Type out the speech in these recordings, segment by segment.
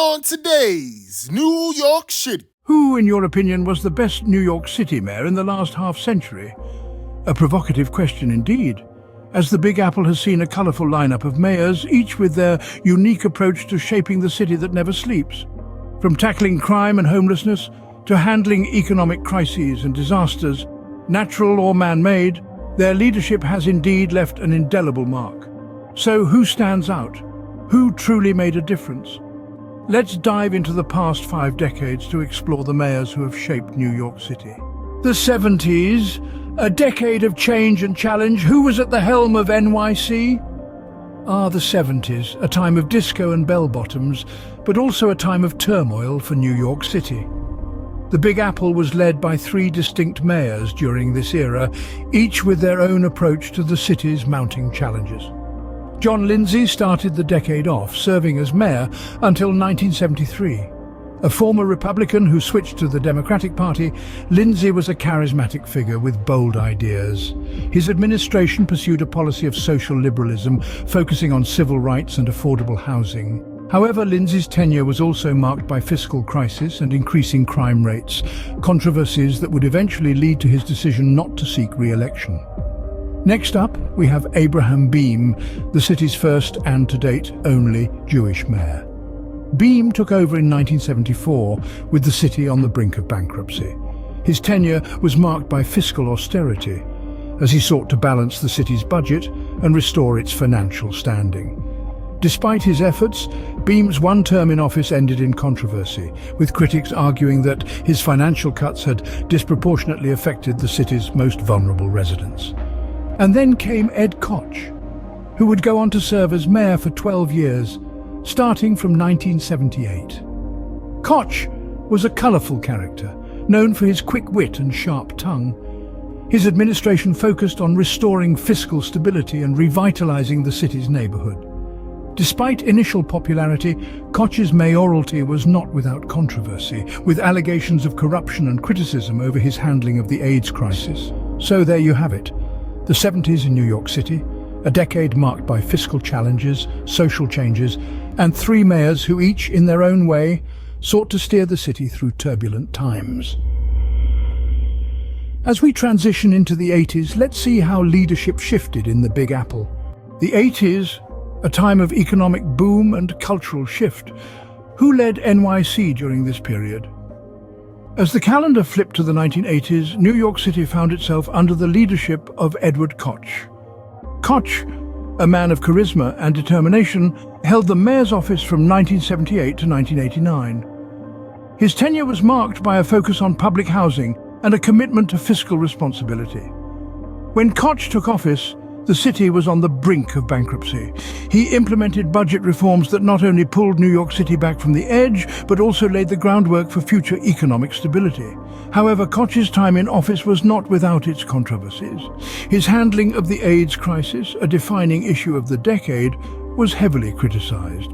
on today's New York City. Who, in your opinion, was the best New York City mayor in the last half-century? A provocative question indeed, as the Big Apple has seen a colourful lineup of mayors, each with their unique approach to shaping the city that never sleeps. From tackling crime and homelessness to handling economic crises and disasters, natural or man-made, their leadership has indeed left an indelible mark. So who stands out? Who truly made a difference? Let's dive into the past 5 decades to explore the mayors who have shaped New York City. The 70s, a decade of change and challenge. Who was at the helm of NYC? The 70s, a time of disco and bell-bottoms, but also a time of turmoil for New York City. The Big Apple was led by 3 distinct mayors during this era, each with their own approach to the city's mounting challenges. John Lindsay started the decade off, serving as mayor until 1973. A former Republican who switched to the Democratic Party, Lindsay was a charismatic figure with bold ideas. His administration pursued a policy of social liberalism, focusing on civil rights and affordable housing. However, Lindsay's tenure was also marked by fiscal crisis and increasing crime rates, controversies that would eventually lead to his decision not to seek re-election. Next up, we have Abraham Beame, the city's first and to date only Jewish mayor. Beame took over in 1974 with the city on the brink of bankruptcy. His tenure was marked by fiscal austerity, as he sought to balance the city's budget and restore its financial standing. Despite his efforts, Beame's one term in office ended in controversy, with critics arguing that his financial cuts had disproportionately affected the city's most vulnerable residents. And then came Ed Koch, who would go on to serve as mayor for 12 years, starting from 1978. Koch was a colourful character, known for his quick wit and sharp tongue. His administration focused on restoring fiscal stability and revitalising the city's neighbourhood. Despite initial popularity, Koch's mayoralty was not without controversy, with allegations of corruption and criticism over his handling of the AIDS crisis. So there you have it. The 70s in New York City, a decade marked by fiscal challenges, social changes, and 3 mayors who each, in their own way, sought to steer the city through turbulent times. As we transition into the 80s, let's see how leadership shifted in the Big Apple. The 80s, a time of economic boom and cultural shift. Who led NYC during this period? As the calendar flipped to the 1980s, New York City found itself under the leadership of Edward Koch. Koch, a man of charisma and determination, held the mayor's office from 1978 to 1989. His tenure was marked by a focus on public housing and a commitment to fiscal responsibility. When Koch took office, the city was on the brink of bankruptcy. He implemented budget reforms that not only pulled New York City back from the edge, but also laid the groundwork for future economic stability. However, Koch's time in office was not without its controversies. His handling of the AIDS crisis, a defining issue of the decade, was heavily criticized.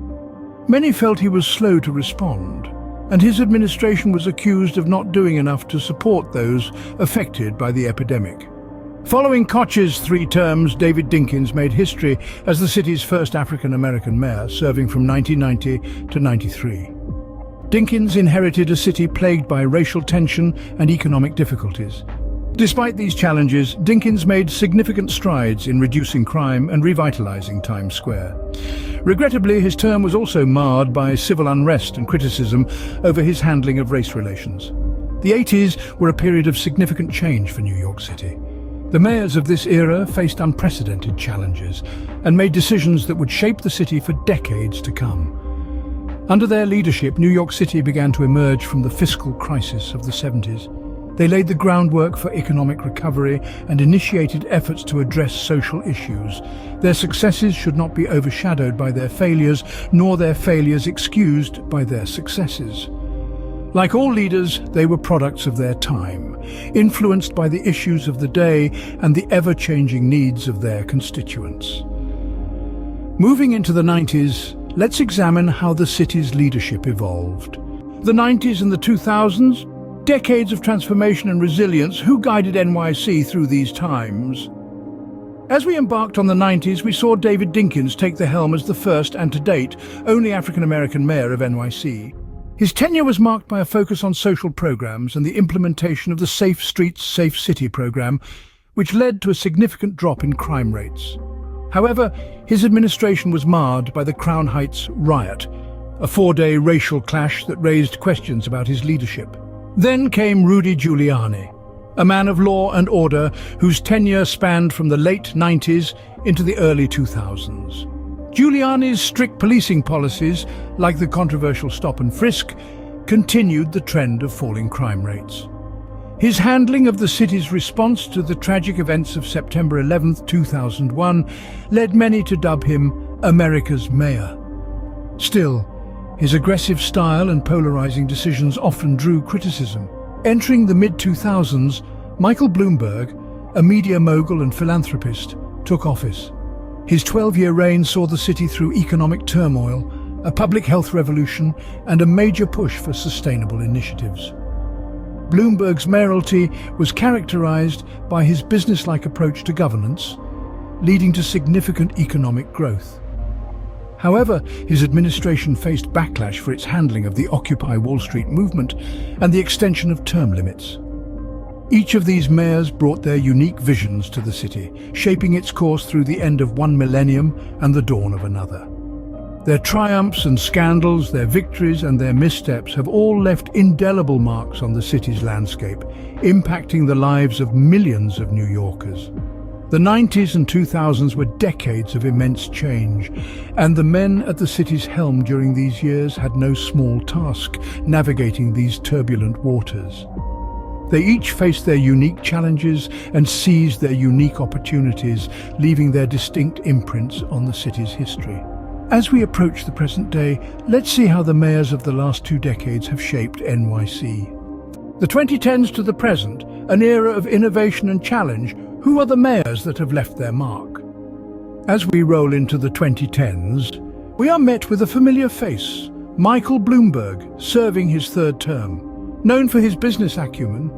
Many felt he was slow to respond, and his administration was accused of not doing enough to support those affected by the epidemic. Following Koch's 3 terms, David Dinkins made history as the city's first African-American mayor, serving from 1990 to 93. Dinkins inherited a city plagued by racial tension and economic difficulties. Despite these challenges, Dinkins made significant strides in reducing crime and revitalizing Times Square. Regrettably, his term was also marred by civil unrest and criticism over his handling of race relations. The 80s were a period of significant change for New York City. The mayors of this era faced unprecedented challenges and made decisions that would shape the city for decades to come. Under their leadership, New York City began to emerge from the fiscal crisis of the 70s. They laid the groundwork for economic recovery and initiated efforts to address social issues. Their successes should not be overshadowed by their failures, nor their failures excused by their successes. Like all leaders, they were products of their time, influenced by the issues of the day and the ever-changing needs of their constituents. Moving into the 90s, let's examine how the city's leadership evolved. The 90s and the 2000s, decades of transformation and resilience. Who guided NYC through these times? As we embarked on the 90s, we saw David Dinkins take the helm as the first and to date only African-American mayor of NYC. His tenure was marked by a focus on social programs and the implementation of the Safe Streets, Safe City program, which led to a significant drop in crime rates. However, his administration was marred by the Crown Heights riot, a 4-day racial clash that raised questions about his leadership. Then came Rudy Giuliani, a man of law and order whose tenure spanned from the late 90s into the early 2000s. Giuliani's strict policing policies, like the controversial stop and frisk, continued the trend of falling crime rates. His handling of the city's response to the tragic events of September 11, 2001, led many to dub him America's mayor. Still, his aggressive style and polarizing decisions often drew criticism. Entering the mid-2000s, Michael Bloomberg, a media mogul and philanthropist, took office. His 12-year reign saw the city through economic turmoil, a public health revolution, and a major push for sustainable initiatives. Bloomberg's mayoralty was characterized by his business-like approach to governance, leading to significant economic growth. However, his administration faced backlash for its handling of the Occupy Wall Street movement and the extension of term limits. Each of these mayors brought their unique visions to the city, shaping its course through the end of one millennium and the dawn of another. Their triumphs and scandals, their victories and their missteps have all left indelible marks on the city's landscape, impacting the lives of millions of New Yorkers. The 90s and 2000s were decades of immense change, and the men at the city's helm during these years had no small task navigating these turbulent waters. They each faced their unique challenges and seized their unique opportunities, leaving their distinct imprints on the city's history. As we approach the present day, let's see how the mayors of the last 2 decades have shaped NYC. The 2010s to the present, an era of innovation and challenge. Who are the mayors that have left their mark? As we roll into the 2010s, we are met with a familiar face, Michael Bloomberg, serving his 3rd term. Known for his business acumen,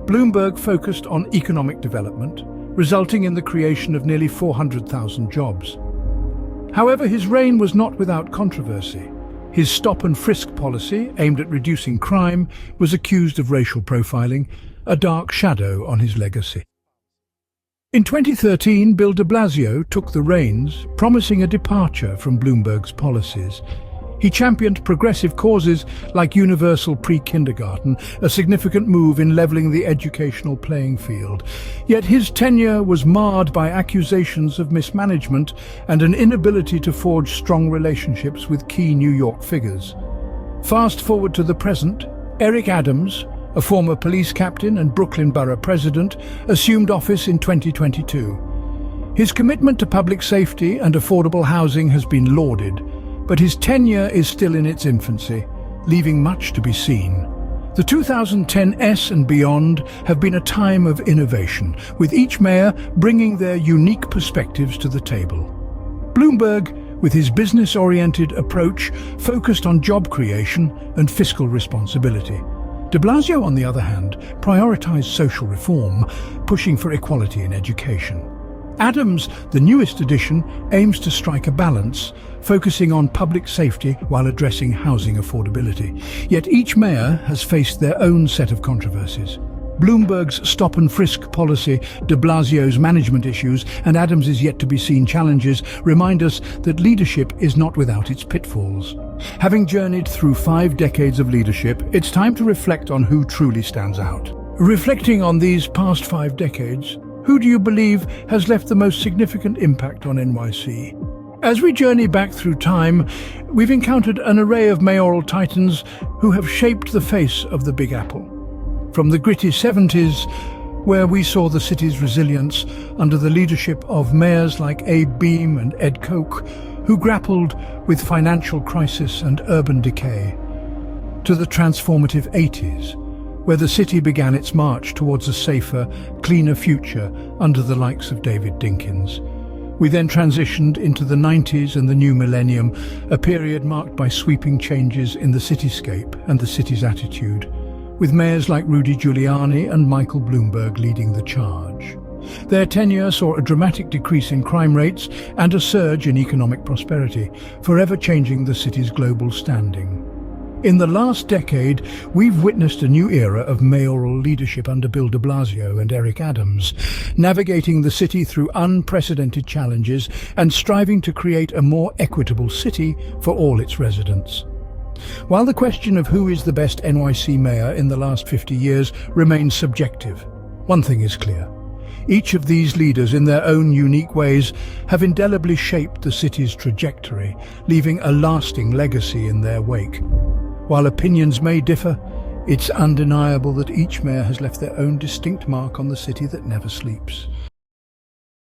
Bloomberg focused on economic development, resulting in the creation of nearly 400,000 jobs. However, his reign was not without controversy. His stop and frisk policy, aimed at reducing crime, was accused of racial profiling, a dark shadow on his legacy. In 2013, Bill de Blasio took the reins, promising a departure from Bloomberg's policies. He championed progressive causes like universal pre-kindergarten, a significant move in leveling the educational playing field. Yet his tenure was marred by accusations of mismanagement and an inability to forge strong relationships with key New York figures. Fast forward to the present, Eric Adams, a former police captain and Brooklyn Borough president, assumed office in 2022. His commitment to public safety and affordable housing has been lauded, but his tenure is still in its infancy, leaving much to be seen. The 2010s and beyond have been a time of innovation, with each mayor bringing their unique perspectives to the table. Bloomberg, with his business-oriented approach, focused on job creation and fiscal responsibility. De Blasio, on the other hand, prioritized social reform, pushing for equality in education. Adams, the newest addition, aims to strike a balance, focusing on public safety while addressing housing affordability. Yet each mayor has faced their own set of controversies. Bloomberg's stop and frisk policy, de Blasio's management issues, and Adams's yet-to-be-seen challenges remind us that leadership is not without its pitfalls. Having journeyed through 5 decades of leadership, it's time to reflect on who truly stands out. Reflecting on these past 5 decades, who do you believe has left the most significant impact on NYC? As we journey back through time, we've encountered an array of mayoral titans who have shaped the face of the Big Apple. From the gritty 70s, where we saw the city's resilience under the leadership of mayors like Abe Beame and Ed Koch, who grappled with financial crisis and urban decay, to the transformative 80s, where the city began its march towards a safer, cleaner future under the likes of David Dinkins. We then transitioned into the 90s and the new millennium, a period marked by sweeping changes in the cityscape and the city's attitude, with mayors like Rudy Giuliani and Michael Bloomberg leading the charge. Their tenure saw a dramatic decrease in crime rates and a surge in economic prosperity, forever changing the city's global standing. In the last decade, we've witnessed a new era of mayoral leadership under Bill de Blasio and Eric Adams, navigating the city through unprecedented challenges and striving to create a more equitable city for all its residents. While the question of who is the best NYC mayor in the last 50 years remains subjective, one thing is clear. Each of these leaders, in their own unique ways, have indelibly shaped the city's trajectory, leaving a lasting legacy in their wake. While opinions may differ, it's undeniable that each mayor has left their own distinct mark on the city that never sleeps.